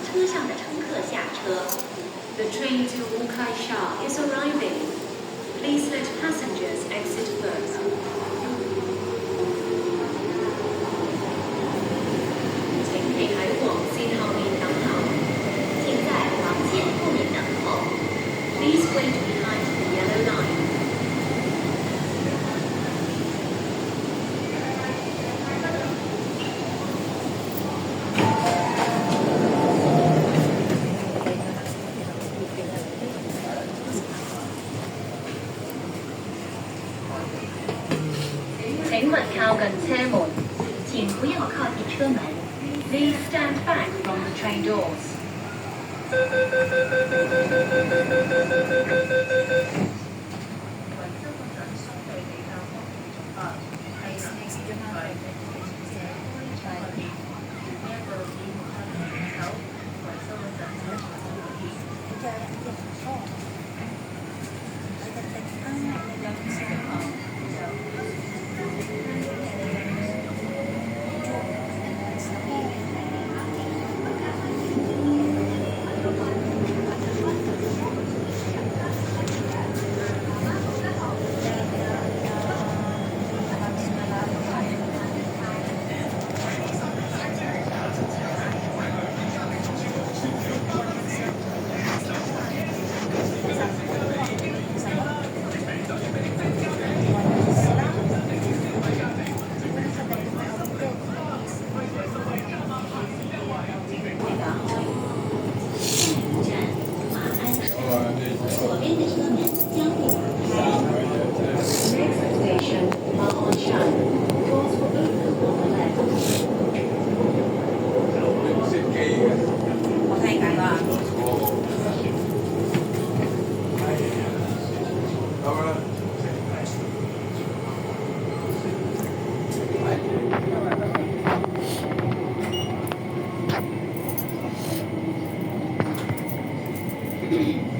车上的乘客下车。The train to Wukaisha is arriving. Please let passengers exit first. 請企喺黃線後面等候。請在黃線後面等候。Please wait behind the yellow line. 請勿靠近車門，請不要靠近車門。Please stand back from the train doors. 嗯